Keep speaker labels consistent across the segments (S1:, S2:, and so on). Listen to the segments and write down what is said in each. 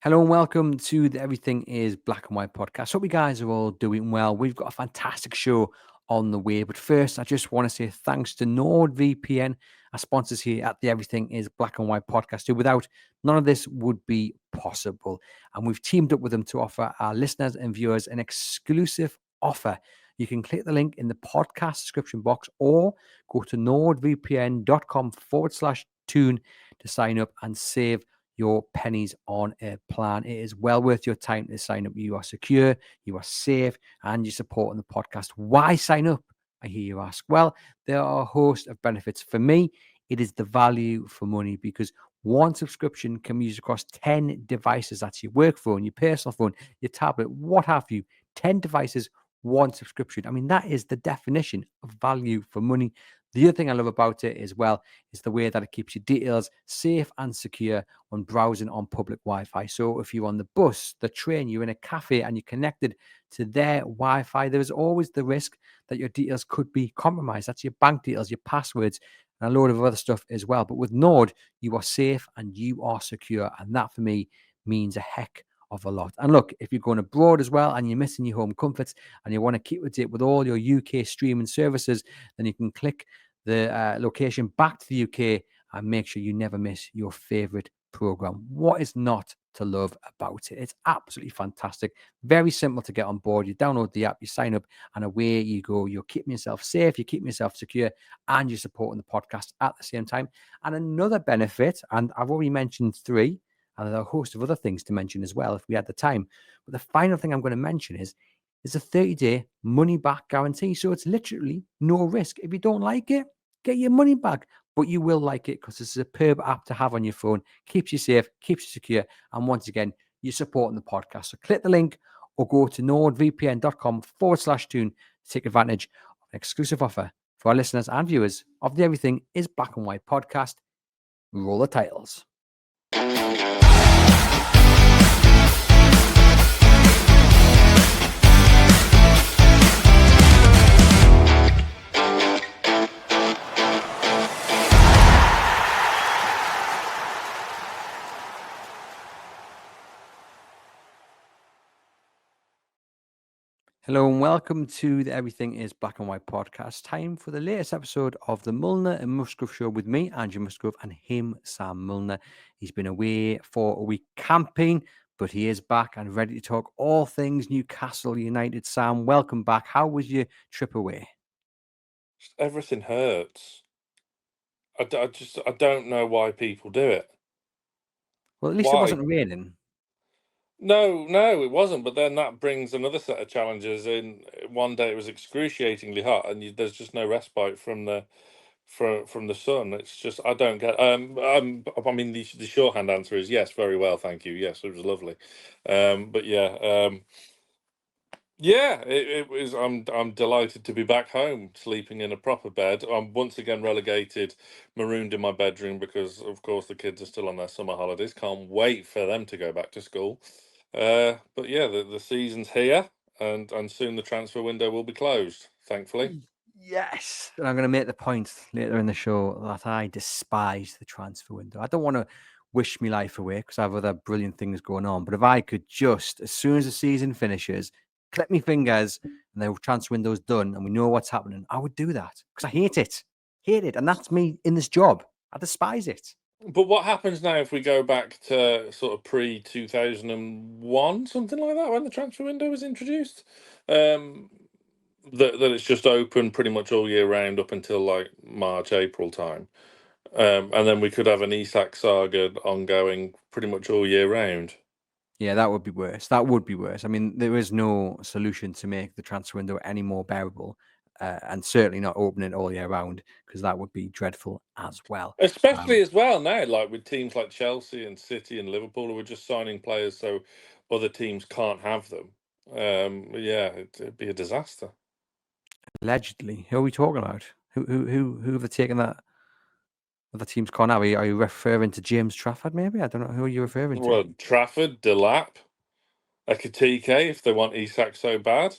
S1: Hello and welcome to the Everything is Black and White podcast. Hope you guys are all doing well. We've got a fantastic show on the way. But first, I just want to say thanks to NordVPN, our sponsors here at the Everything is Black and White podcast, who without none of this would be possible. And we've teamed up with them to offer our listeners and viewers an exclusive offer. You can click the link in the podcast description box or go to nordvpn.com/tune to sign up and save your pennies on a plan. It is well worth your time to sign up. You are secure, you are safe, and you're supporting the podcast. Why sign up? I hear you ask. Well, there are a host of benefits. For me, it is the value for money because one subscription can be used across 10 devices. That's your work phone, your personal phone, your tablet, what have you. 10 devices, one subscription. I mean, that is the definition of value for money. The other thing I love about it as well is the way that it keeps your details safe and secure when browsing on public Wi-Fi. So if you're on the bus, the train, you're in a cafe and you're connected to their Wi-Fi, there is always the risk that your details could be compromised. That's your bank details, your passwords, and a load of other stuff as well. But with Nord, you are safe and you are secure. And that for me means a heck of a lot. And look, if you're going abroad as well and you're missing your home comforts and you want to keep with it with all your UK streaming services, then you can click the location back to the UK and make sure you never miss your favorite program. What is not to love about it? It's absolutely fantastic. Very simple to get on board. You download the app, you sign up, and away you go. You're keeping yourself safe, you're keeping yourself secure, and you're supporting the podcast at the same time. And another benefit, and I've already mentioned three, and there are a host of other things to mention as well if we had the time. But the final thing I'm going to mention is a 30-day money back guarantee. So it's literally no risk. If you don't like it, get your money back. But you will like it because it's a superb app to have on your phone. Keeps you safe, keeps you secure. And once again, you're supporting the podcast. So click the link or go to nordvpn.com/tune to take advantage of an exclusive offer for our listeners and viewers of the Everything is Black and White podcast. Roll the titles. Hello and welcome to the Everything is Black and White podcast. Time for the latest episode of the Milner and Musgrove show with me, Andrew Musgrove, and him, Sam Milner. He's been away for a week camping, but he is back and ready to talk all things Newcastle United. Sam, welcome back. How was your trip away?
S2: Everything hurts. I don't know why people do it.
S1: Well, at least it
S2: Why?
S1: wasn't raining.
S2: No, it wasn't. But then that brings another set of challenges. In one day, it was excruciatingly hot, and there's just no respite from the sun. It's just I don't get. I mean, the shorthand answer is yes, very well, thank you. Yes, it was lovely. But yeah. Yeah, it was. I'm delighted to be back home, sleeping in a proper bed. I'm once again relegated, marooned in my bedroom because, of course, the kids are still on their summer holidays. Can't wait for them to go back to school. But yeah, the season's here, and soon the transfer window will be closed. Thankfully.
S1: Yes. And I'm going to make the point later in the show that I despise the transfer window. I don't want to wish my life away because I have other brilliant things going on. But if I could just, as soon as the season finishes, clip my fingers and the transfer window's done and we know what's happening, I would do that because I hate it. Hate it. And that's me in this job. I despise it.
S2: But what happens now if we go back to sort of pre-2001, something like that, when the transfer window was introduced? That it's just open pretty much all year round up until like March, April time. And then we could have an Isak saga ongoing pretty much all year round.
S1: Yeah, that would be worse. That would be worse. I mean, there is no solution to make the transfer window any more bearable, and certainly not open it all year round because that would be dreadful as well.
S2: Especially as well now, like with teams like Chelsea and City and Liverpool who are just signing players so other teams can't have them. Yeah, it'd be a disaster.
S1: Allegedly, who are we talking about? Who have they taken that? Other teams can't have? Are you referring to James Trafford? Maybe I don't know. Who are you referring to?
S2: Well, Trafford, Delap, Ekitike, if they want Isak so bad.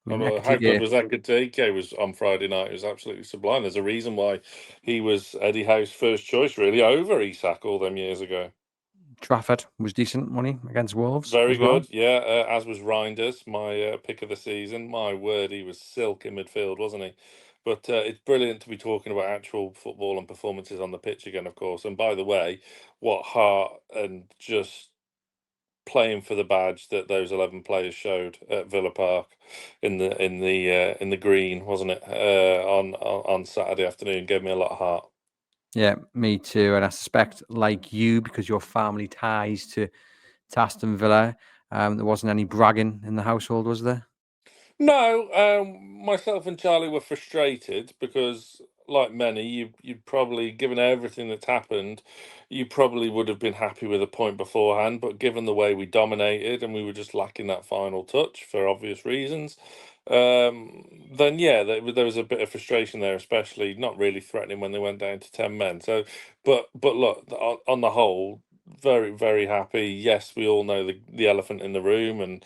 S1: I mean,
S2: How good
S1: Ekitike,
S2: was Ekitike? Was on Friday night. It was absolutely sublime. There's a reason why he was Eddie Howe's first choice, really, over Isak all them years ago.
S1: Trafford was decent, wasn't he, against Wolves
S2: Very
S1: as well?
S2: good, yeah. As was Reinders, my pick of the season. My word, he was silk in midfield, wasn't he? But it's brilliant to be talking about actual football and performances on the pitch again, of course. And by the way, what heart and just playing for the badge that those 11 players showed at Villa Park in the green, wasn't it? On Saturday afternoon, gave me a lot of heart.
S1: Yeah, me too. And I suspect, like you, because your family ties to Aston Villa, there wasn't any bragging in the household, was there?
S2: No, myself and Charlie were frustrated because, like many, you'd probably, given everything that's happened, you probably would have been happy with a point beforehand. But given the way we dominated and we were just lacking that final touch for obvious reasons, then yeah, there was a bit of frustration there, especially not really threatening when they went down to 10 men. So, but look, on the whole, very very happy. Yes, we all know the elephant in the room, and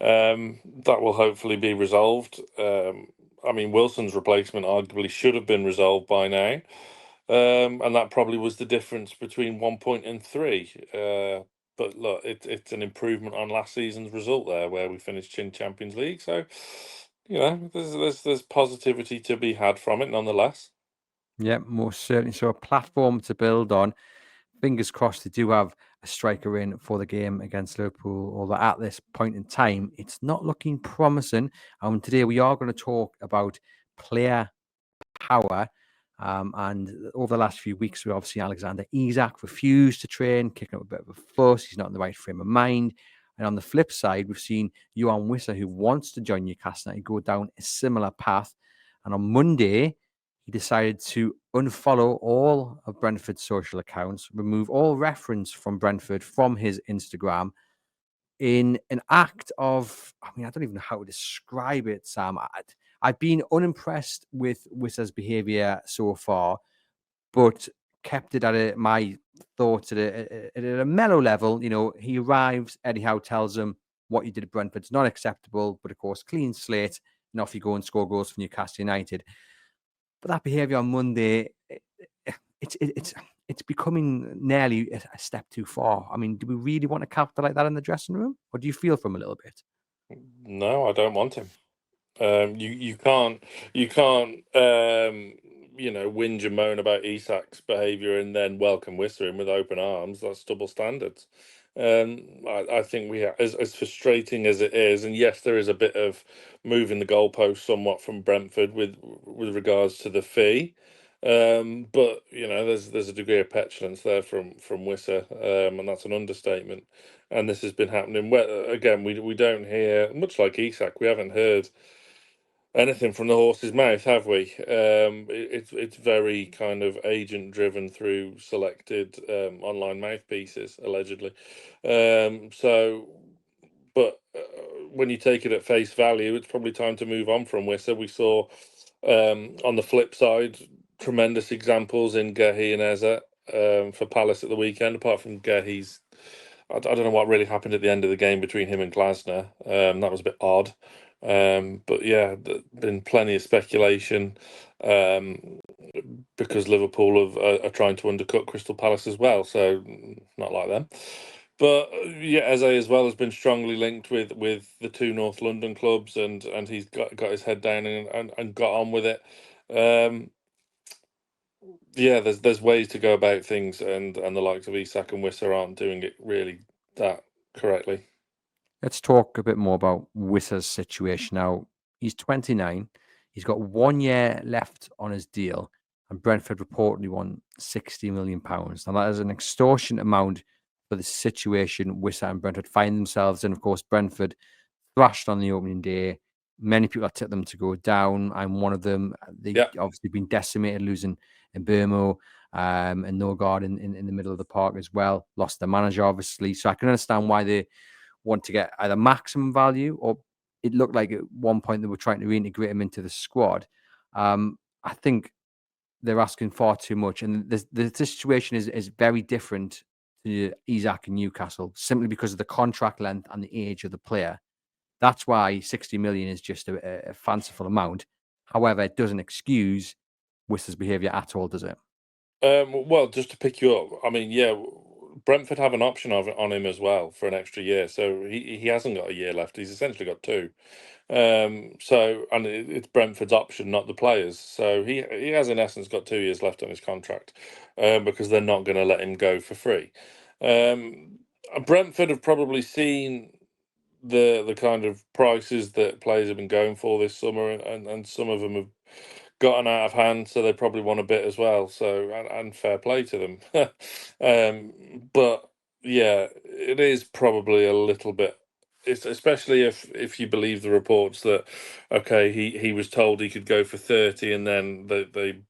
S2: that will hopefully be resolved. I mean, Wilson's replacement arguably should have been resolved by now, and that probably was the difference between 1 point and three. But look, it's an improvement on last season's result there, where we finished in Champions League. So, there's positivity to be had from it, nonetheless.
S1: Yeah, most certainly. So a platform to build on. Fingers crossed they do have a striker in for the game against Liverpool, although at this point in time, it's not looking promising. Today we are going to talk about player power. And over the last few weeks, we've obviously Alexander Isak refused to train, kicking up a bit of a fuss. He's not in the right frame of mind. And on the flip side, we've seen Yoana Wissa, who wants to join Newcastle United, go down a similar path. And on Monday, he decided to unfollow all of Brentford's social accounts, remove all reference from Brentford from his Instagram in an act of, I mean, I don't even know how to describe it, Sam. I've been unimpressed with Wissa's behaviour so far, but kept it at my thoughts at a mellow level. You know, he arrives, Eddie Howe tells him what you did at Brentford's not acceptable, but of course, clean slate, and off you go and score goals for Newcastle United. But that behaviour on Monday, it's becoming nearly a step too far. I mean, do we really want a captain like that in the dressing room, or do you feel for him a little bit?
S2: No, I don't want him. You can't whinge and moan about Isak's behaviour and then welcome Wissa in with open arms. That's double standards. I think as frustrating as it is, and yes, there is a bit of moving the goalpost somewhat from Brentford with regards to the fee. But there's a degree of petulance there from Wissa, and that's an understatement. And this has been happening. Well, again, we don't hear, much like Isak, we haven't heard anything from the horse's mouth, have we? It's very kind of agent driven through selected online mouthpieces, allegedly. So, but when you take it at face value, it's probably time to move on from Wissa. We saw on the flip side tremendous examples in Gehi and Eze for Palace at the weekend. Apart from Gehi's, I don't know what really happened at the end of the game between him and Glasner. That was a bit odd. But yeah, been plenty of speculation because Liverpool are trying to undercut Crystal Palace as well. So not like them. But yeah, Eze as well has been strongly linked with the two North London clubs, and he's got his head down and got on with it. Yeah, there's ways to go about things, and the likes of Isak and Wissa aren't doing it really that correctly.
S1: Let's talk a bit more about Wissa's situation now. He's 29. He's got 1 year left on his deal, and Brentford reportedly won £60 million. Now, that is an extortionate amount for the situation Wissa and Brentford find themselves in. Of course, Brentford thrashed on the opening day. Many people have tipped them to go down. I'm one of them. They've
S2: Yeah.
S1: obviously been decimated, losing in Burmo and Norgard in the middle of the park as well. Lost their manager, obviously. So I can understand why they want to get either maximum value, or it looked like at one point they were trying to reintegrate him into the squad. I think they're asking far too much, and the situation is very different to Isak and Newcastle simply because of the contract length and the age of the player. That's why 60 million is just a fanciful amount. However, it doesn't excuse Wissa's behaviour at all, does it?
S2: Well, just to pick you up, I mean, yeah, Brentford have an option on him as well for an extra year, so he hasn't got a year left. He's essentially got 2. So, and it's Brentford's option, not the players. So he has in essence got 2 years left on his contract, because they're not going to let him go for free. Brentford have probably seen the kind of prices that players have been going for this summer, and some of them have gotten out of hand, so they probably want a bit as well. So, and fair play to them. But yeah, it is probably a little bit. It's especially if you believe the reports that okay, he was told he could go for 30, and then they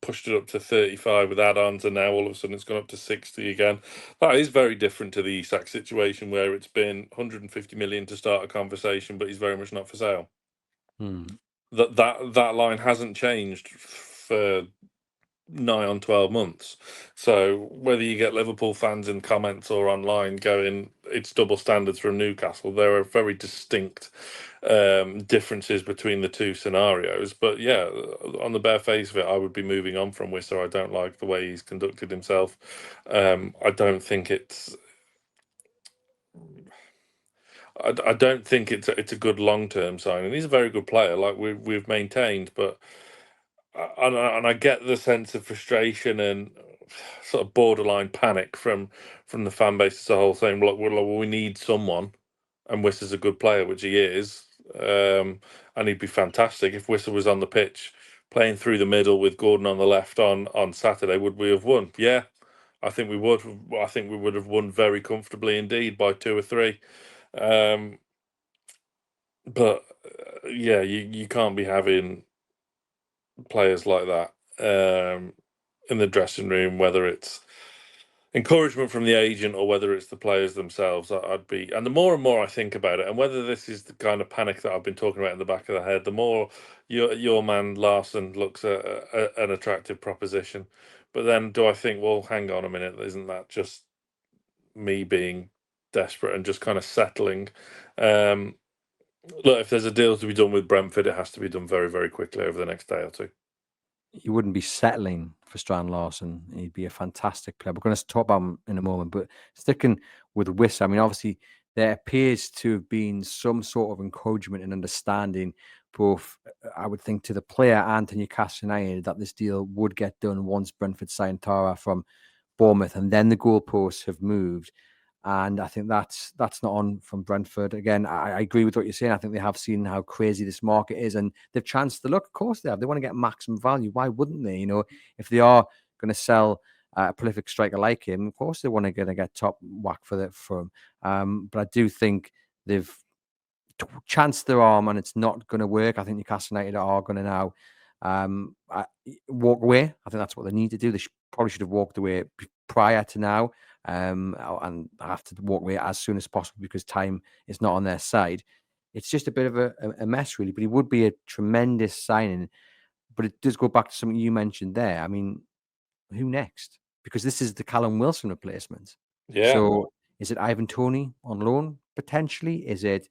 S2: pushed it up to 35 with add-ons, and now all of a sudden it's gone up to 60 again. That is very different to the Isak situation, where it's been 150 million to start a conversation, but he's very much not for sale. That line hasn't changed for nigh on 12 months. So whether you get Liverpool fans in comments or online going, it's double standards from Newcastle, there are very distinct differences between the two scenarios. But yeah, on the bare face of it, I would be moving on from Wissa. I don't like the way he's conducted himself. I don't think it's. I don't think it's a good long-term signing. He's a very good player, like we've maintained, but and I get the sense of frustration and sort of borderline panic from the fan base as a whole, saying, "Look, we need someone," and Wissa's a good player, which he is, and he'd be fantastic if Wissa was on the pitch playing through the middle with Gordon on the left on Saturday. Would we have won? Yeah, I think we would. I think we would have won very comfortably indeed by 2 or 3. But yeah, you can't be having players like that in the dressing room, whether it's encouragement from the agent or whether it's the players themselves. I'd be, and the more and more I think about it, and whether this is the kind of panic that I've been talking about in the back of the head, the more your man Larson looks an attractive proposition. But then, do I think, well, hang on a minute, isn't that just me being desperate and just kind of settling? Look, if there's a deal to be done with Brentford, it has to be done very, very quickly over the next day or 2.
S1: You wouldn't be settling for Strand Larson. He'd be a fantastic player. We're going to talk about him in a moment, but sticking with Wissa, I mean, obviously there appears to have been some sort of encouragement and understanding, both I would think to the player and to Newcastle United, that this deal would get done once Brentford signed Tara from Bournemouth, and then the goalposts have moved. And I think that's not on from Brentford. Again, I agree with what you're saying. I think they have seen how crazy this market is, and they've chanced the look. Of course they have. They want to get maximum value. Why wouldn't they? You know, if they are going to sell a prolific striker like him, of course they want to get top whack for him. But I do think they've chanced their arm, and it's not going to work. I think Newcastle United are going to now walk away. I think that's what they need to do. They probably should have walked away prior to now. And have to walk away as soon as possible because time is not on their side. It's just a bit of a mess, really. But he would be a tremendous signing. But it does go back to something you mentioned there. I mean, who next? Because this is the Callum Wilson replacement.
S2: Yeah.
S1: So is it Ivan Toney on loan potentially? Is it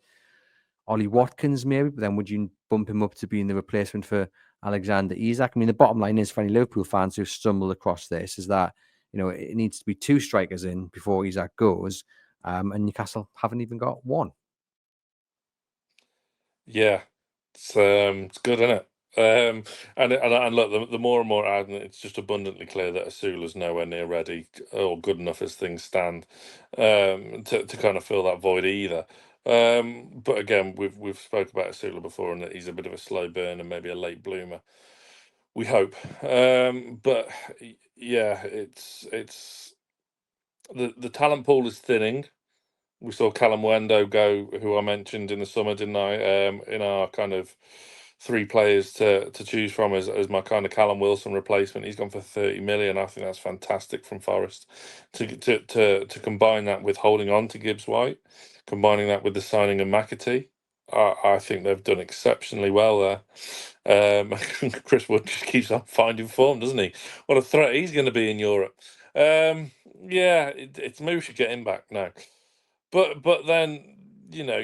S1: Ollie Watkins maybe? But then would you bump him up to being the replacement for Alexander Isak? I mean, the bottom line is for any Liverpool fans who stumble across this is that, you know, it needs to be 2 strikers in before Isak goes, and Newcastle haven't even got one.
S2: Yeah, it's good, isn't it? And look, the more and more it's just abundantly clear that Asula's nowhere near ready or good enough as things stand, to kind of fill that void either. But again, we've spoke about Asula before, and that he's a bit of a slow burn and maybe a late bloomer. We hope. But yeah, it's the talent pool is thinning. We saw Callum Wendo go, who I mentioned in the summer, didn't I? In our kind of 3 players to choose from as my kind of Callum Wilson replacement. He's gone for 30 million. I think that's fantastic from Forest. To combine that with holding on to Gibbs White, combining that with the signing of McAtee, I think they've done exceptionally well there. Chris Wood just keeps on finding form, doesn't he? What a threat he's going to be in Europe. Yeah, it's maybe we should get him back now. But then, you know,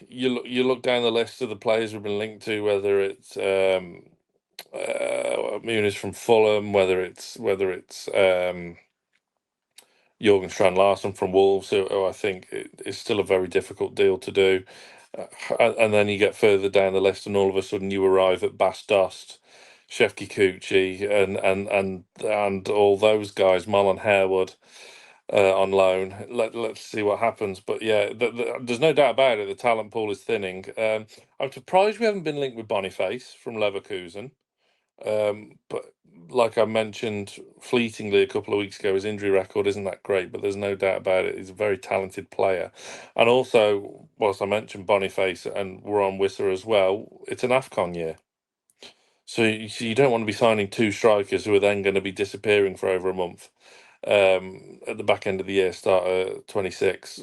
S2: you look down the list of the players we've been linked to, whether it's Muniz from Fulham, whether it's Jorgen Strand-Larsen from Wolves, who I think is still a very difficult deal to do. And then you get further down the list, and all of a sudden you arrive at Bas Dost, Shefki Kuchi, and all those guys, Marlon Harewood on loan. Let's see what happens. But yeah, there's no doubt about it. The talent pool is thinning. I'm surprised we haven't been linked with Boniface from Leverkusen. But like I mentioned fleetingly a couple of weeks ago, his injury record isn't that great, but there's no doubt about it. He's a very talented player. And also, whilst I mentioned Boniface and we're on Wissa as well, it's an AFCON year. So you don't want to be signing two strikers who are then going to be disappearing for over a month at the back end of the year, start 26.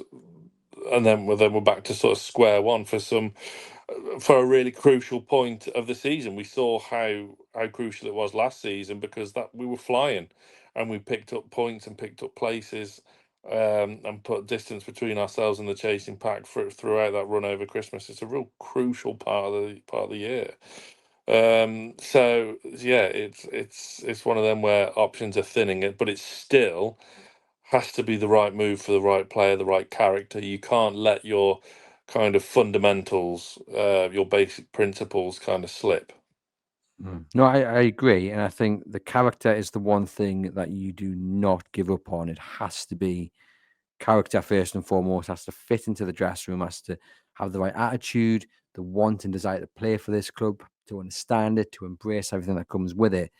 S2: And then we're back to sort of square one for a really crucial point of the season. We saw how crucial it was last season because that we were flying and we picked up points and picked up places and put distance between ourselves and the chasing pack throughout that run over Christmas. It's a real crucial part of the year. So yeah, it's one of them where options are thinning it, but it still has to be the right move for the right player, the right character. You can't let your kind of fundamentals, your basic principles kind of slip.
S1: No, I agree. And I think the character is the one thing that you do not give up on. It has to be character first and foremost, has to fit into the dressing room, has to have the right attitude, the want and desire to play for this club, to understand it, to embrace everything that comes with it.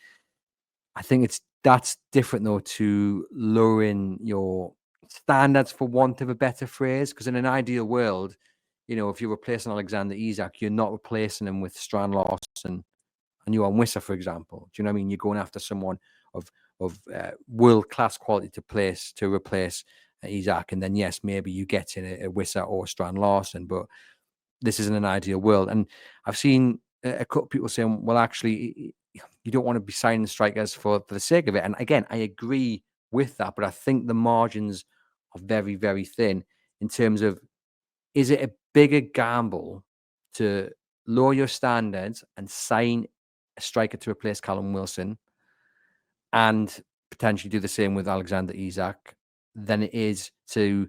S1: I think that's different though to lowering your standards, for want of a better phrase. Because in an ideal world, if you're replacing Alexander Isak, you're not replacing him with Strand-Larsen and Yoana Wissa, for example. Do you know what I mean? You're going after someone of world class quality to replace Isak, and then yes, maybe you get in a Wissa or Strand-Larsen, but this isn't an ideal world. And I've seen a couple of people saying, well, actually, you don't want to be signing strikers for the sake of it. And again, I agree with that, but I think the margins are very, very thin in terms of, is it a bigger gamble to lower your standards and sign a striker to replace Callum Wilson and potentially do the same with Alexander Isak than it is to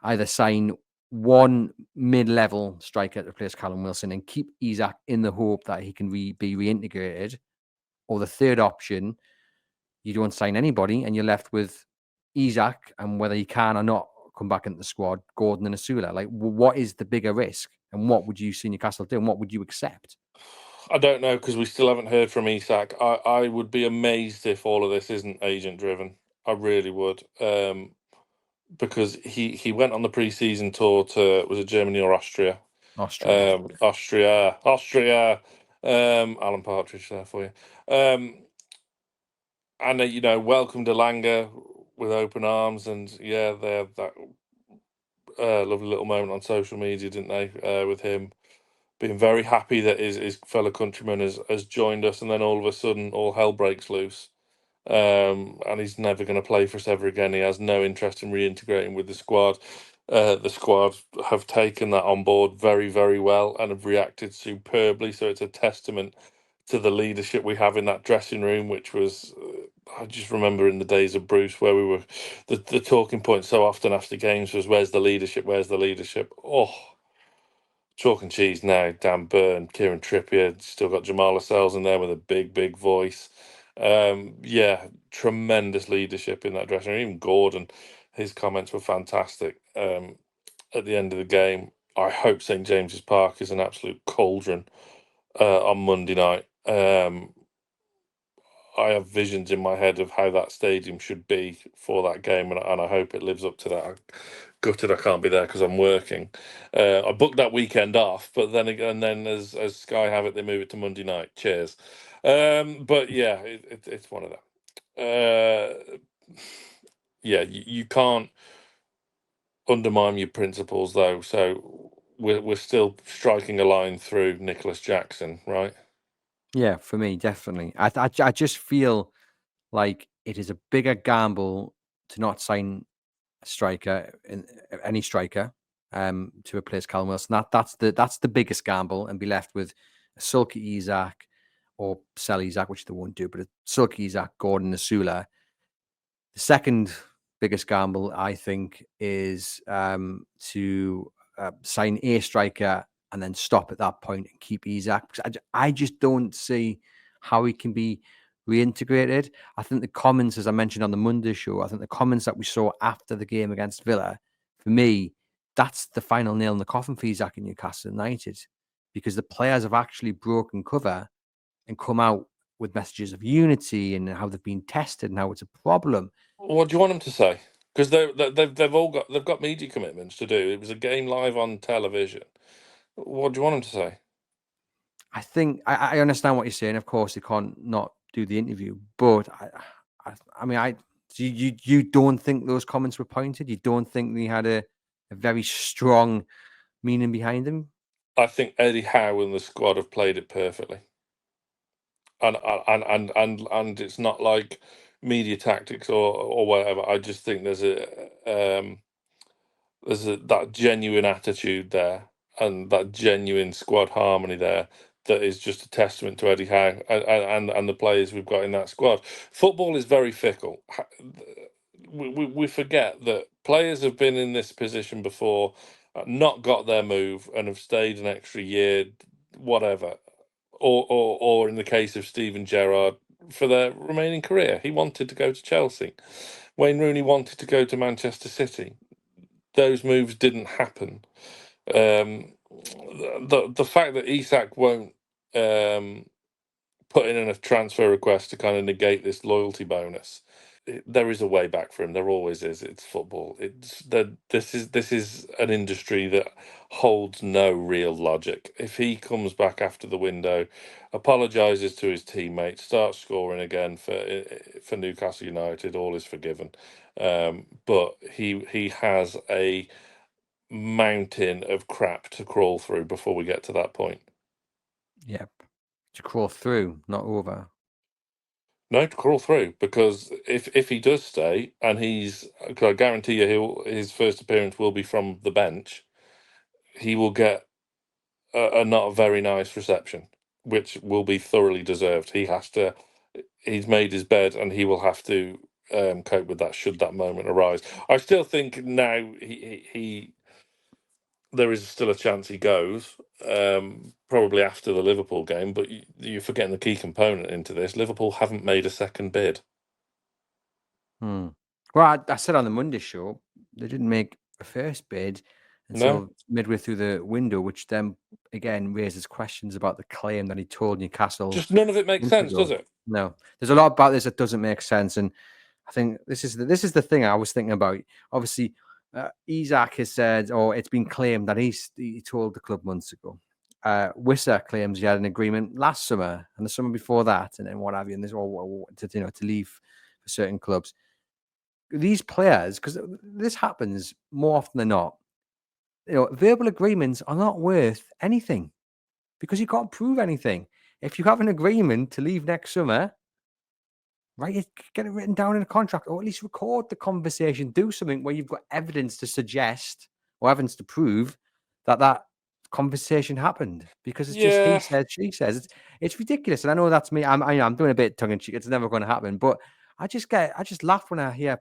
S1: either sign one mid-level striker to replace Callum Wilson and keep Isak in the hope that he can be reintegrated, or the third option, you don't sign anybody and you're left with Isak, and whether he can or not come back into the squad, Gordon and Asula. Like, what is the bigger risk, and what would you see Newcastle do, and what would you accept?
S2: I don't know because we still haven't heard from Isak. I would be amazed if all of this isn't agent driven. I really would. Because he went on the pre-season tour to, was it Germany or Austria?
S1: Austria.
S2: Austria. Alan Partridge there for you. And welcomed Elanga with open arms, and yeah, they had that lovely little moment on social media, didn't they? With him being very happy that his fellow countryman has joined us, and then all of a sudden, all hell breaks loose. And he's never going to play for us ever again. He has no interest in reintegrating with the squad. The squad have taken that on board very, very well and have reacted superbly. So it's a testament to the leadership we have in that dressing room, which was, I just remember in the days of Bruce where we were, the talking point so often after games was, where's the leadership? Where's the leadership? Oh, chalk and cheese now. Dan Burn, Kieran Trippier, still got Jamal Lascelles in there with a big, big voice. Yeah, tremendous leadership in that dressing room. Even Gordon, his comments were fantastic. At the end of the game, I hope St James's Park is an absolute cauldron on Monday night. I have visions in my head of how that stadium should be for that game, and I hope it lives up to that. I'm gutted I can't be there because I'm working. I booked that weekend off, but then again, then as Sky have it, they move it to Monday night. Cheers. But yeah, it's one of them. Yeah, you can't undermine your principles though. So we're still striking a line through Nicholas Jackson, right?
S1: Yeah, for me, definitely. I just feel like it is a bigger gamble to not sign a striker, any striker, to replace Callum Wilson. That's the biggest gamble, and be left with a sulky Isak or sell Isak, which they won't do, but a sulky Isak, Gordon, Asula. The second biggest gamble, I think, is to sign a striker and then stop at that point and keep Isak. Because I just don't see how he can be reintegrated. I think the comments, as I mentioned on the Monday show, I think the comments that we saw after the game against Villa, for me, that's the final nail in the coffin for Isak in Newcastle United, because the players have actually broken cover and come out with messages of unity and how they've been tested and how it's a problem.
S2: What do you want them to say? Because they've got media commitments to do. It was a game live on television. What do you want them to say?
S1: I think I understand what you're saying. Of course, they can't not do the interview, but I mean, you don't think those comments were pointed? You don't think they had a very strong meaning behind them?
S2: I think Eddie Howe and the squad have played it perfectly, and it's not like media tactics or whatever. I just think there's that genuine attitude there and that genuine squad harmony there that is just a testament to Eddie Howe and the players we've got in that squad. Football is very fickle. We forget that players have been in this position before, not got their move, and have stayed an extra year, whatever. Or in the case of Steven Gerrard, for their remaining career. He wanted to go to Chelsea. Wayne Rooney wanted to go to Manchester City. Those moves didn't happen. The fact that Isak won't put in a transfer request to kind of negate this loyalty bonus, there is a way back for him. There always is. It's football. This is an industry that holds no real logic. If he comes back after the window, apologizes to his teammates, starts scoring again for Newcastle United, all is forgiven. But he has a mountain of crap to crawl through before we get to that point.
S1: Yep, to crawl through, not over.
S2: No, to crawl through, because if he does stay, and I guarantee you his first appearance will be from the bench, he will get a not very nice reception, which will be thoroughly deserved. He's made his bed, and he will have to cope with that should that moment arise. I still think now there is still a chance he goes, probably after the Liverpool game. But you're forgetting the key component into this. Liverpool haven't made a second bid.
S1: Well, I said on the Monday show, they didn't make a first bid until
S2: No,
S1: midway through the window, which then again raises questions about the claim that he told Newcastle
S2: just none of it makes
S1: months
S2: sense, does
S1: ago.
S2: it?
S1: No, there's a lot about this that doesn't make sense, and I think this is the thing I was thinking about. Obviously, Isak has said, or it's been claimed that he told the club months ago. Wissa claims he had an agreement last summer and the summer before that, and then what have you, and this all to leave for certain clubs. These players, because this happens more often than not, verbal agreements are not worth anything because you can't prove anything. If you have an agreement to leave next summer, right, get it written down in a contract, or at least record the conversation. Do something where you've got evidence to suggest or evidence to prove that conversation happened. Because it's just he
S2: Yeah,
S1: says, she says. It's ridiculous, and I know that's me. I'm doing a bit tongue in cheek. It's never going to happen, but I just laugh when I hear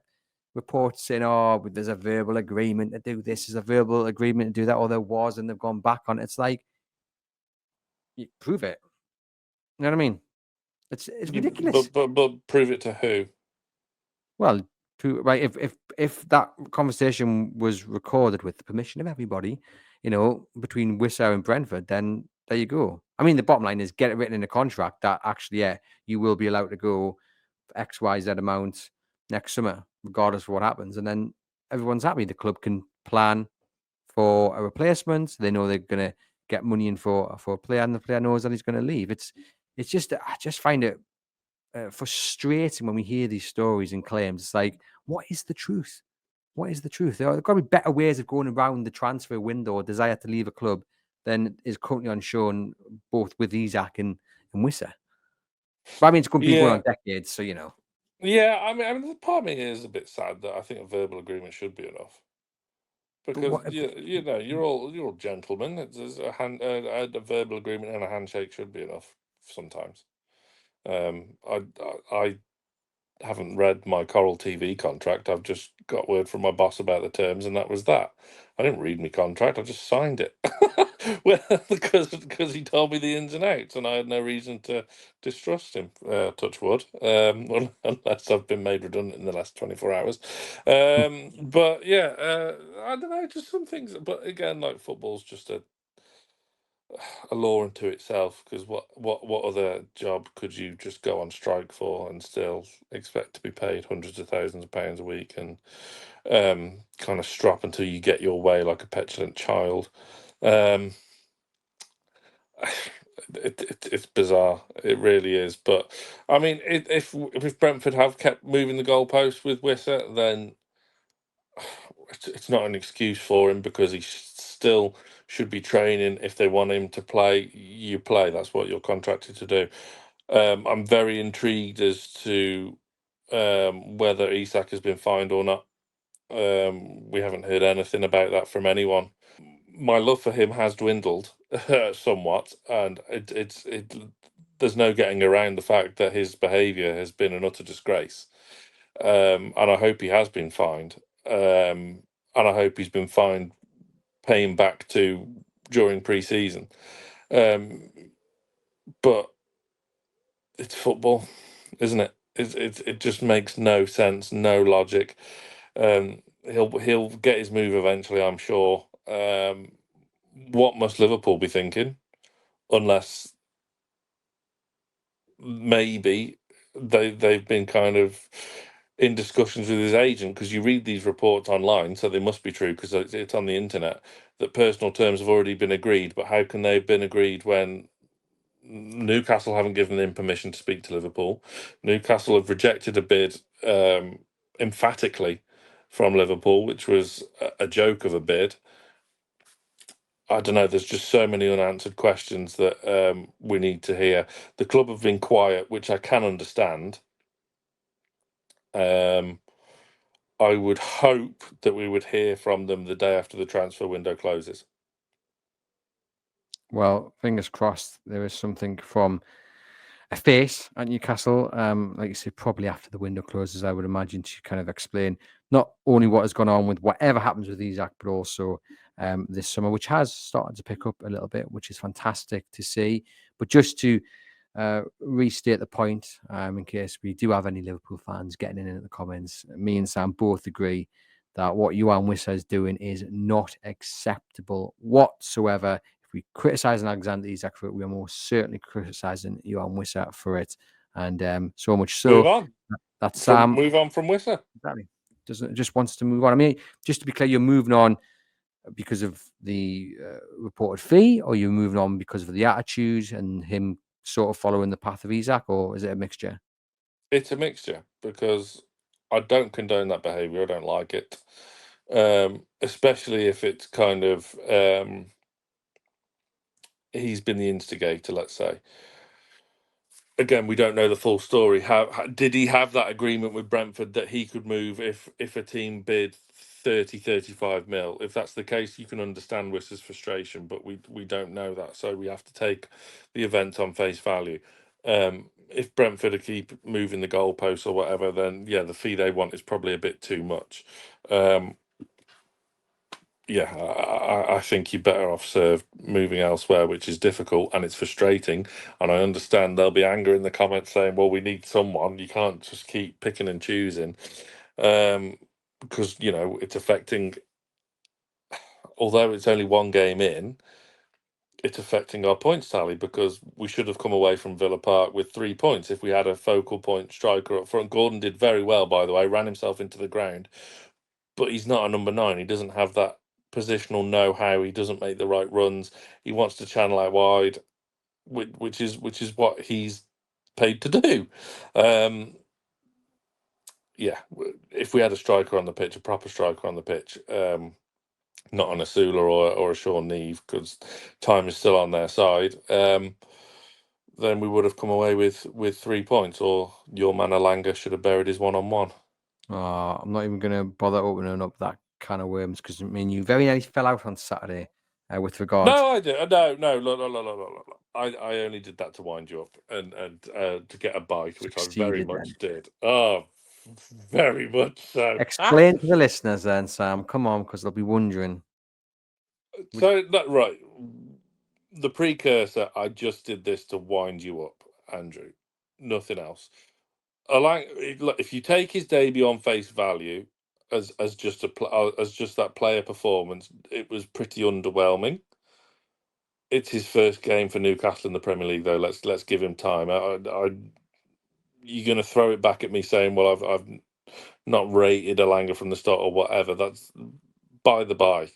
S1: reports saying, "Oh, there's a verbal agreement to do this, there's a verbal agreement to do that," or there was, and they've gone back on it. It's like, prove it. You know what I mean? It's ridiculous.
S2: but prove it to who?
S1: Well, right, if that conversation was recorded with the permission of everybody, between Wissa and Brentford, then there you go. I mean, the bottom line is get it written in a contract that actually, yeah, you will be allowed to go for X, Y, Z amount next summer, regardless of what happens, and then everyone's happy. The club can plan for a replacement. They know they're gonna get money in for a player, and the player knows that he's going to leave. It's just I just find it frustrating when we hear these stories and claims. It's like, what is the truth? What is the truth? There have got to be better ways of going around the transfer window or desire to leave a club than is currently on shown both with Isak and Wissa. But I mean, it's been going
S2: Yeah,
S1: on decades, so you know.
S2: yeah. I mean, the part of me is a bit sad that I think a verbal agreement should be enough,
S1: But
S2: because
S1: what?
S2: you're all gentlemen. There's a verbal agreement and a handshake should be enough sometimes. I haven't read my Coral TV contract. I've just got word from my boss about the terms, and that was that. I didn't read my contract. I just signed it. Well, because he told me the ins and outs, and I had no reason to distrust him. Touch wood, unless I've been made redundant in the last 24 hours. But yeah, I don't know, just some things. But again, like, football's just a law unto itself, because what other job could you just go on strike for and still expect to be paid hundreds of thousands of pounds a week, and kind of strop until you get your way like a petulant child? Um, it's bizarre. It really is. But I mean, if Brentford have kept moving the goalposts with Wissa, then it's not an excuse for him, because he still should be training. If they want him to play, you play. That's what you're contracted to do. I'm very intrigued as to whether Isak has been fined or not. We haven't heard anything about that from anyone. My love for him has dwindled somewhat, and there's no getting around the fact that his behaviour has been an utter disgrace. And I hope he has been fined. And I hope he's been fined paying back to during pre-season. But it's football, isn't it? It just makes no sense, no logic. He'll get his move eventually, I'm sure. What must Liverpool be thinking? Unless maybe they've been kind of in discussions with his agent, because you read these reports online, so they must be true, because it's on the internet, that personal terms have already been agreed. But how can they have been agreed when Newcastle haven't given him permission to speak to Liverpool? Newcastle have rejected a bid emphatically from Liverpool, which was a joke of a bid. I don't know. There's just so many unanswered questions that we need to hear. The club have been quiet, which I can understand. I would hope that we would hear from them the day after the transfer window closes.
S1: Well, fingers crossed there is something from a face at Newcastle. Like you said, probably after the window closes, I would imagine, to kind of explain not only what has gone on with whatever happens with Isak, but also this summer, which has started to pick up a little bit, which is fantastic to see. But just to restate the point, in case we do have any Liverpool fans getting in the comments, me and Sam both agree that what Yoana Wissa is doing is not acceptable whatsoever. If we criticise Alexander Isak for it, we are most certainly criticising Yoana Wissa for it. And so much so
S2: Move on.
S1: that Sam
S2: Move on from Wissa.
S1: exactly just wants to move on. I mean, just to be clear, you're moving on because of the reported fee, or you're moving on because of the attitude and him sort of following the path of Isak, or is it a mixture?
S2: It's a mixture, because I don't condone that behaviour. I don't like it, especially if it's kind of he's been the instigator, let's say. Again, we don't know the full story. How did he have that agreement with Brentford that he could move if a team bid 35 mil? If that's the case, you can understand Wissa's frustration, but we don't know that, so we have to take the event on face value. If Brentford keep moving the goalposts or whatever, then yeah, the fee they want is probably a bit too much. Yeah, I think you're better off served moving elsewhere, which is difficult and it's frustrating. And I understand there'll be anger in the comments saying, well, we need someone. You can't just keep picking and choosing. Because, it's affecting, although it's only one game in, it's affecting our points tally, because we should have come away from Villa Park with 3 points if we had a focal point striker up front. Gordon did very well, by the way, ran himself into the ground, but he's not a number 9. He doesn't have that positional know-how. He doesn't make the right runs. He wants to channel out wide, which is what he's paid to do. Yeah, if we had a striker on the pitch, a proper striker on the pitch, not on a Sula or a Sean Neve, because time is still on their side, then we would have come away with 3 points, or your man Elanga should have buried his one-on-one.
S1: I'm not even going to bother opening up that can of worms, because I mean, you very nearly fell out on Saturday with regards.
S2: No, I did. No. Look. I only did that to wind you up and to get a bite, which I very
S1: Succeeded
S2: much
S1: then.
S2: did. Oh, very much so.
S1: Explain to the listeners then, Sam. Come on, because they'll be wondering.
S2: So right, the precursor. I just did this to wind you up, Andrew. Nothing else. If you take his debut on face value as just that player performance, it was pretty underwhelming. It's his first game for Newcastle in the Premier League, though. Let's give him time. You're going to throw it back at me saying, "Well, I've not rated Elanga from the start or whatever." That's by the by.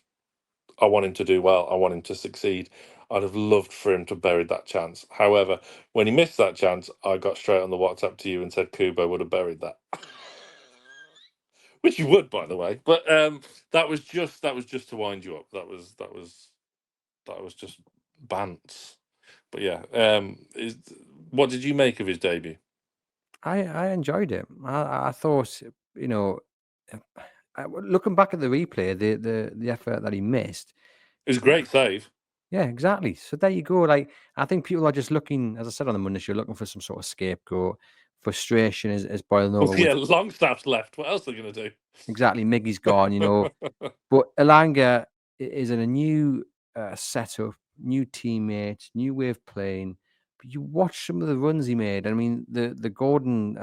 S2: I want him to do well. I want him to succeed. I'd have loved for him to bury that chance. However, when he missed that chance, I got straight on the WhatsApp to you and said Kubo would have buried that, which you would, by the way. But that was just to wind you up. That was just bants. But yeah, what did you make of his debut?
S1: I enjoyed it. I thought, looking back at the replay, the effort that he missed.
S2: It was a great save.
S1: Yeah, exactly. So there you go. Like, I think people are just looking, as I said on the Monday show, looking for some sort of scapegoat. Frustration is boiling over.
S2: Well, yeah, Longstaff's left. What else are they going to do?
S1: Exactly. Miggy's gone, But Elanga is in a new setup, new teammates, new way of playing. But you watch some of the runs he made. I mean, the Gordon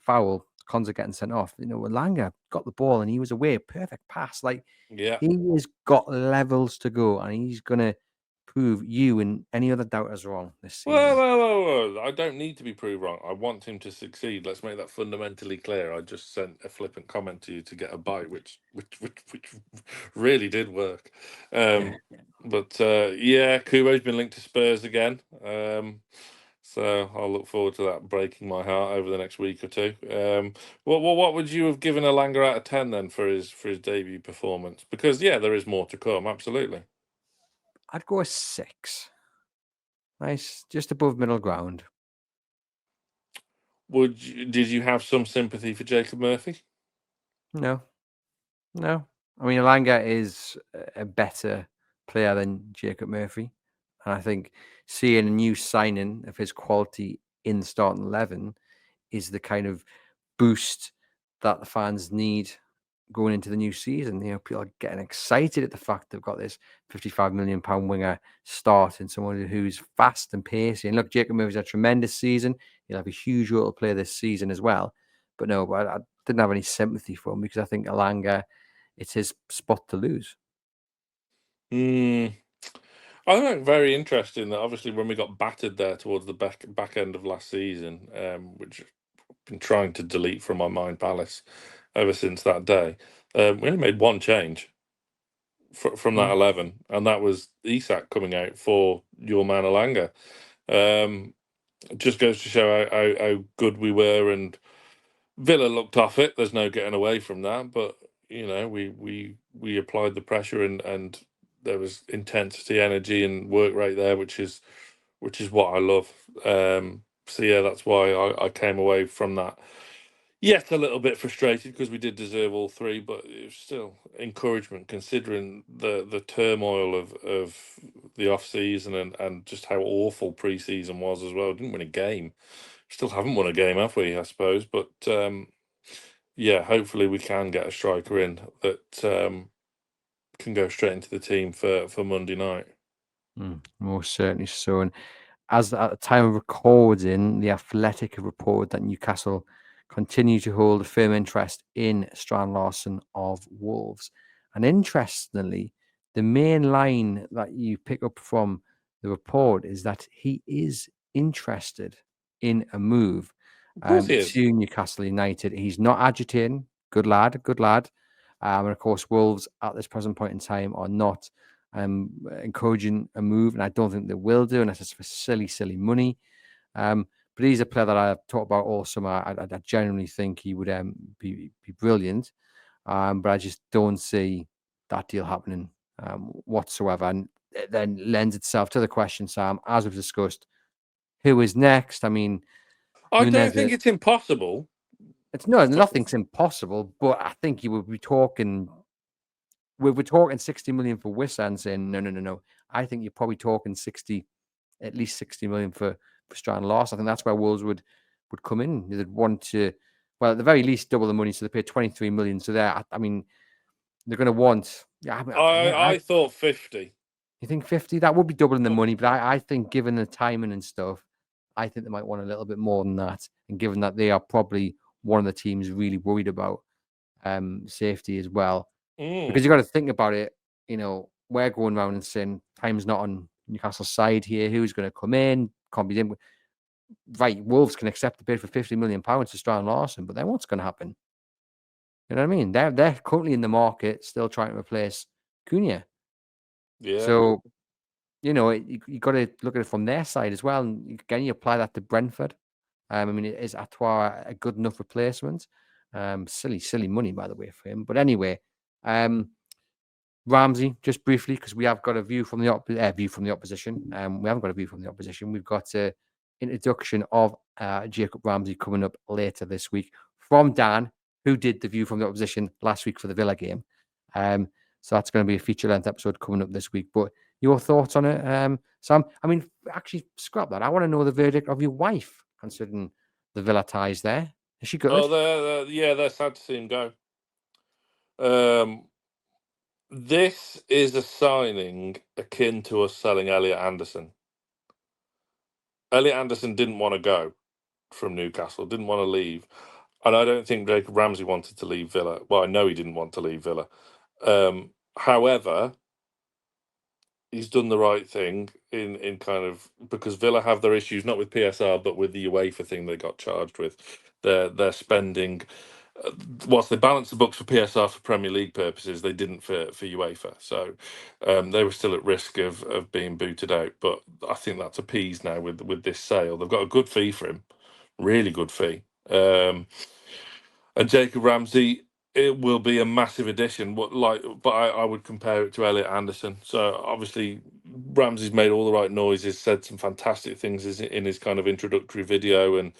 S1: foul, Konza getting sent off. Elanga got the ball and he was away. Perfect pass. Like,
S2: Yeah.
S1: he has got levels to go, and he's going to prove you and any other doubters wrong this season.
S2: Whoa. I don't need to be proved wrong. I want him to succeed. Let's make that fundamentally clear. I just sent a flippant comment to you to get a bite, which really did work. But yeah, Kubo's been linked to Spurs again. So I'll look forward to that breaking my heart over the next week or two. What would you have given Elanga out of 10 then for his debut performance? Because yeah, there is more to come. Absolutely.
S1: I'd go a 6. Nice, just above middle ground.
S2: Did you have some sympathy for Jacob Murphy?
S1: No. I mean, Elanga is a better player than Jacob Murphy. And I think seeing a new signing of his quality in the starting 11 is the kind of boost that the fans need going into the new season. People are getting excited at the fact they've got this £55 million winger starting, someone who's fast and pacey. And look, Jacob Murphy's had a tremendous season. He'll have a huge role to play this season as well. But no, I didn't have any sympathy for him because I think Elanga, it's his spot to lose.
S2: I think very interesting that obviously when we got battered there towards the back end of last season, which I've been trying to delete from my mind palace ever since that day, we only made one change from that 11, and that was Isak coming out for your man Elanga. It just goes to show how good we were, and Villa looked off it. There's no getting away from that. But we applied the pressure, and there was intensity, energy, and work rate there, which is what I love. So yeah, that's why I came away from that yet a little bit frustrated because we did deserve all three, but it was still encouragement considering the turmoil of the off season and just how awful pre-season was as well. Didn't win a game. Still haven't won a game, have we? I suppose, but yeah, hopefully we can get a striker in that can go straight into the team for Monday night.
S1: Most certainly so. And as at the time of recording, the Athletic have reported that Newcastle continue to hold a firm interest in Strand Larsen of Wolves. And interestingly, the main line that you pick up from the report is that he is interested in a move to Newcastle United. He's not agitating. Good lad. And of course, Wolves at this present point in time are not encouraging a move, and I don't think they will do unless it's for silly money. But he's a player that I've talked about all summer. I genuinely think he would be brilliant, but I just don't see that deal happening whatsoever. And it then lends itself to the question, Sam, as we've discussed, who is next? I mean,
S2: I don't think it's impossible.
S1: Nothing's impossible, but I think you would be talking we're talking 60 million for Wissa and saying no. I think you're probably talking at least 60 million for Strand Larsen. I think that's where Wolves would come in. They'd want to, well, at the very least, double the money. So they pay 23 million. So they're going to want. Yeah,
S2: I thought 50.
S1: You think 50? That would be doubling the money, but I think given the timing and stuff, I think they might want a little bit more than that. And given that they are probably one of the teams really worried about safety as well. Because you've got to think about it, we're going around and saying time's not on Newcastle's side here. Who's going to come in? Can't be in. Right, Wolves can accept the bid for £50 million to Strand Larsen, but then what's going to happen? You know what I mean? They're currently in the market, still trying to replace Cunha.
S2: Yeah.
S1: So, you got to look at it from their side as well. And again, you apply that to Brentford. Is Atois a good enough replacement? Silly money, by the way, for him. But anyway, Ramsey, just briefly, because we have got a view from the opposition. We haven't got a view from the opposition. We've got an introduction of Jacob Ramsey coming up later this week from Dan, who did the view from the opposition last week for the Villa game. So that's going to be a feature-length episode coming up this week. But your thoughts on it, Sam? Actually, scrap that. I want to know the verdict of your wife, considering the Villa ties there. Is she good?
S2: Oh, they're sad to see him go. This is a signing akin to us selling Elliot Anderson. Elliot Anderson didn't want to go from Newcastle, didn't want to leave. And I don't think Jacob Ramsey wanted to leave Villa. Well, I know he didn't want to leave Villa. However, he's done the right thing in kind of, because Villa have their issues, not with PSR, but with the UEFA thing they got charged with. They're spending, whilst they balanced the books for PSR for Premier League purposes, they didn't for UEFA. So they were still at risk of being booted out. But I think that's appeased now with this sale. They've got a good fee for him, really good fee. And Jacob Ramsey, it will be a massive addition. But I would compare it to Elliot Anderson. So obviously Ramsey's made all the right noises, said some fantastic things in his kind of introductory video, and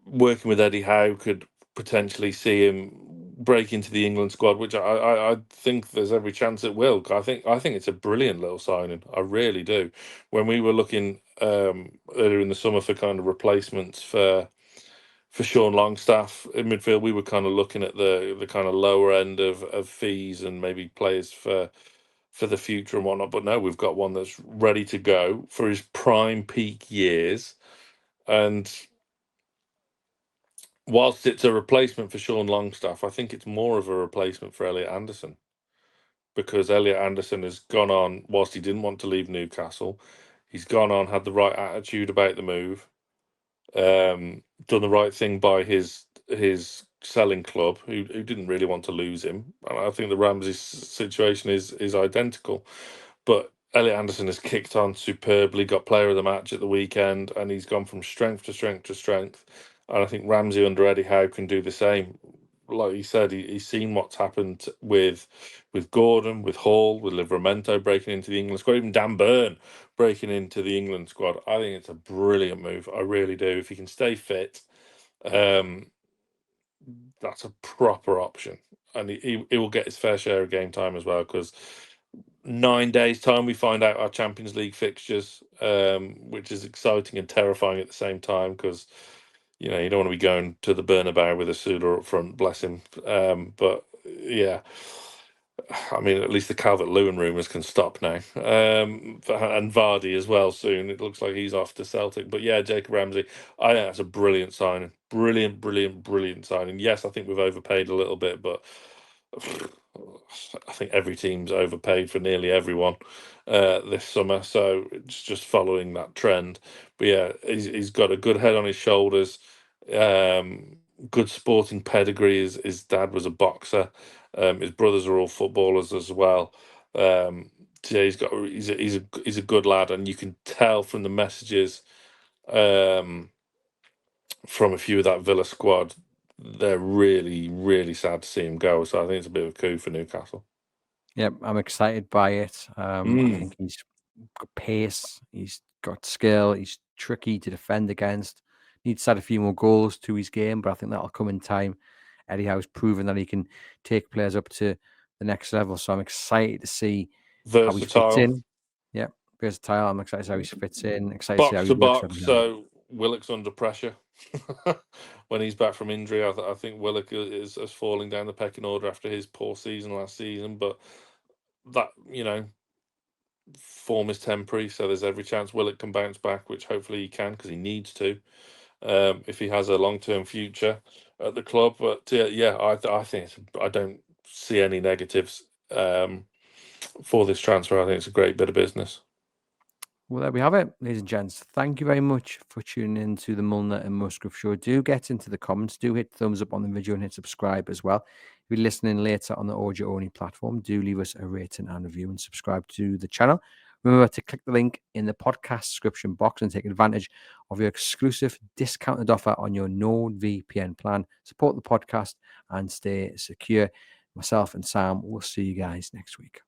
S2: working with Eddie Howe could potentially see him break into the England squad, which I think there's every chance it will. I think it's a brilliant little signing. I really do. When we were looking earlier in the summer for kind of replacements for Sean Longstaff in midfield, we were kind of looking at the kind of lower end of fees and maybe players for the future and whatnot. But no, we've got one that's ready to go for his prime peak years. And whilst it's a replacement for Sean Longstaff, I think it's more of a replacement for Elliot Anderson, because Elliot Anderson has gone on, whilst he didn't want to leave Newcastle, he's gone on, had the right attitude about the move, done the right thing by his selling club, who didn't really want to lose him. And I think the Ramsey situation is identical. But Elliot Anderson has kicked on superbly, got player of the match at the weekend, and he's gone from strength to strength to strength. And I think Ramsey under Eddie Howe can do the same. Like you said, he's seen what's happened with Gordon, with Hall, with Livramento breaking into the England squad, even Dan Burn breaking into the England squad. I think it's a brilliant move. I really do. If he can stay fit, that's a proper option. And he will get his fair share of game time as well, because 9 days' time we find out our Champions League fixtures, which is exciting and terrifying at the same time, because you don't want to be going to the Bernabeu with a Sula up front, bless him. But yeah, at least the Calvert-Lewin rumours can stop now, and Vardy as well soon. It looks like he's off to Celtic. But yeah, Jacob Ramsey, I think that's a brilliant signing. Brilliant signing. Yes, I think we've overpaid a little bit, but I think every team's overpaid for nearly everyone this summer, so it's just following that trend. But yeah, he's got a good head on his shoulders, good sporting pedigree. His dad was a boxer. His brothers are all footballers as well. So yeah, he's a good lad, and you can tell from the messages from a few of that Villa squad, they're really sad to see him go. So I think it's a bit of a coup for Newcastle.
S1: Yep, I'm excited by it. I think he's got pace, he's got skill, he's tricky to defend against. Needs to add a few more goals to his game, but I think that'll come in time. Eddie Howe's proven that he can take players up to the next level. So I'm excited to see how he fits
S2: Versatile.
S1: in. Yeah, versatile. I'm excited to see how he fits in. Excited to see
S2: Box
S1: how he
S2: to
S1: works.
S2: box, so Willock's under pressure when he's back from injury. I think Willock is falling down the pecking order after his poor season last season, but that, you know, form is temporary, so there's every chance Willock can bounce back, which hopefully he can, because he needs to, if he has a long-term future at the club. But yeah, I think I don't see any negatives for this transfer. I think it's a great bit of business.
S1: Well, there we have it, ladies and gents. Thank you very much for tuning in to the Milner and Musgrove Show. Do get into the comments. Do hit thumbs up on the video and hit subscribe as well. If you're listening later on the audio-only platform, do leave us a rating and review and subscribe to the channel. Remember to click the link in the podcast description box and take advantage of your exclusive discounted offer on your NordVPN plan. Support the podcast and stay secure. Myself and Sam will see you guys next week.